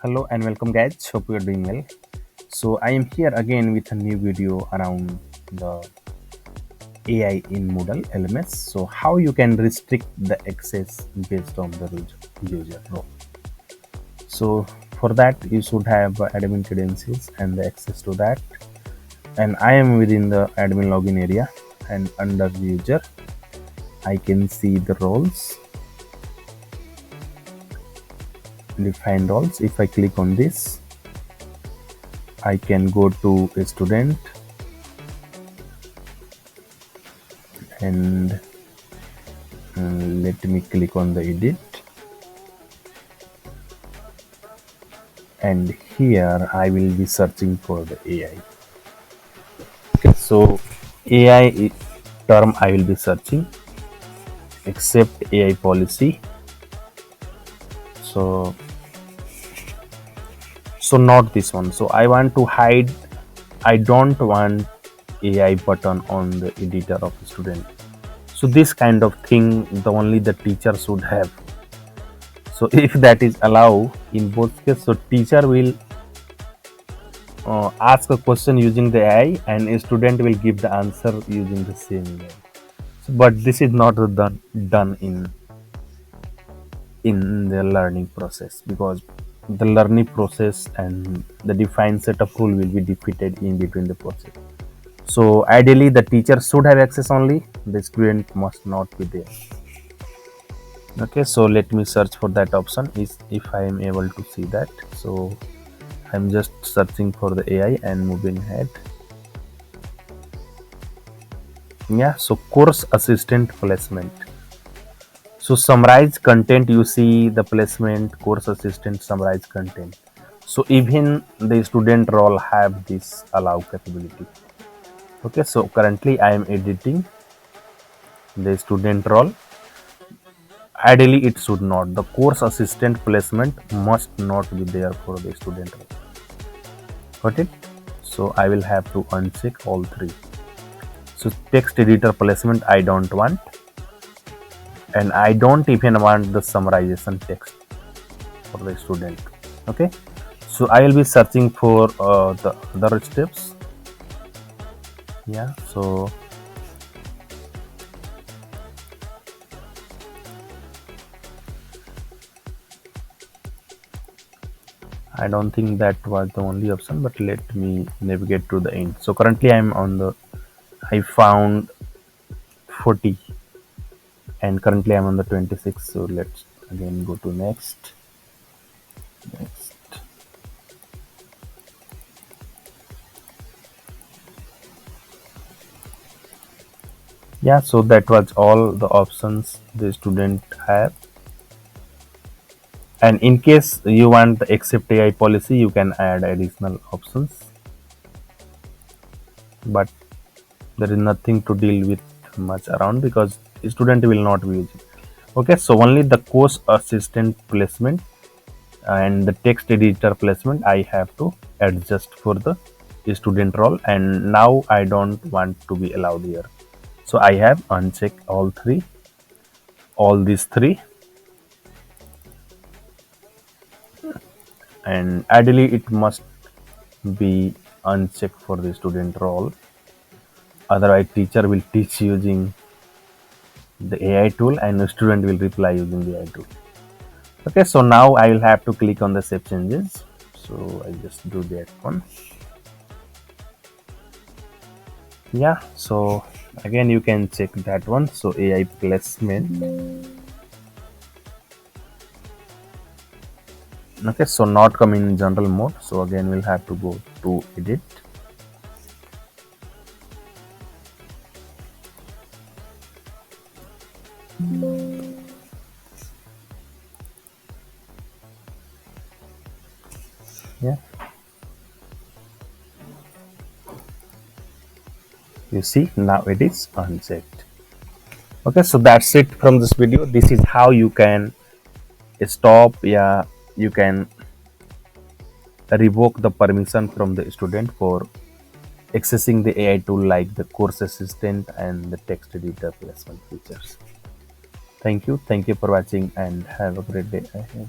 Hello and welcome guys, hope you are doing well. So I am here again with a new video around the AI in Moodle LMS. So how you can restrict the access based on the user role. So for that you should have admin credentials and the access to that. And I am within the admin login area, and under the user I can see the roles, define roles. If I click on this, I can go to a student and let me click on the edit, and here I will be searching for the AI. Okay, so AI term I will be searching, accept AI policy. So not this one. So I want to hide, I don't want AI button on the editor of the student. So this kind of thing the only the teacher should have. So if that is allowed in both cases, so teacher will ask a question using the AI and a student will give the answer using the same AI. So, but this is not done in the learning process, because the learning process and the defined set of rule will be defeated in between the process. So ideally the teacher should have access only, the student must not be there. Okay, so let me search for that option is if I am able to see that. So I'm just searching for the AI and moving ahead. Yeah, so course assistant placement. So summarize content, you see the placement, course assistant summarize content. So even the student role have this allow capability. Okay, so currently I am editing the student role. Ideally it should not, the course assistant placement must not be there for the student role. Got it? So I will have to uncheck all three. So text editor placement I don't want, and I don't even want the summarization text for the student. Okay, so I will be searching for the other steps. Yeah, so I don't think that was the only option, but let me navigate to the end. So currently I'm on the, I found 40 and currently I'm on the 26. So let's again go to next. Yeah, so that was all the options the student have. And in case you want the accept AI policy, you can add additional options, but there is nothing to deal with much around because student will not be using. Okay, so only the course assistant placement and the text editor placement I have to adjust for the student role, and now I don't want to be allowed here. So I have unchecked all these three, and ideally it must be unchecked for the student role, otherwise teacher will teach using the AI tool and the student will reply using the AI tool. Okay, so now I will have to click on the save changes. So I just do that one. Yeah, so again you can check that one. So AI placement. Okay, so not come in general mode. So again we'll have to go to edit. Yeah, you see now it is unchecked. Okay, so that's it from this video. This is how you can stop, yeah, you can revoke the permission from the student for accessing the AI tool like the course assistant and the text editor placement features. Thank you for watching and have a great day ahead.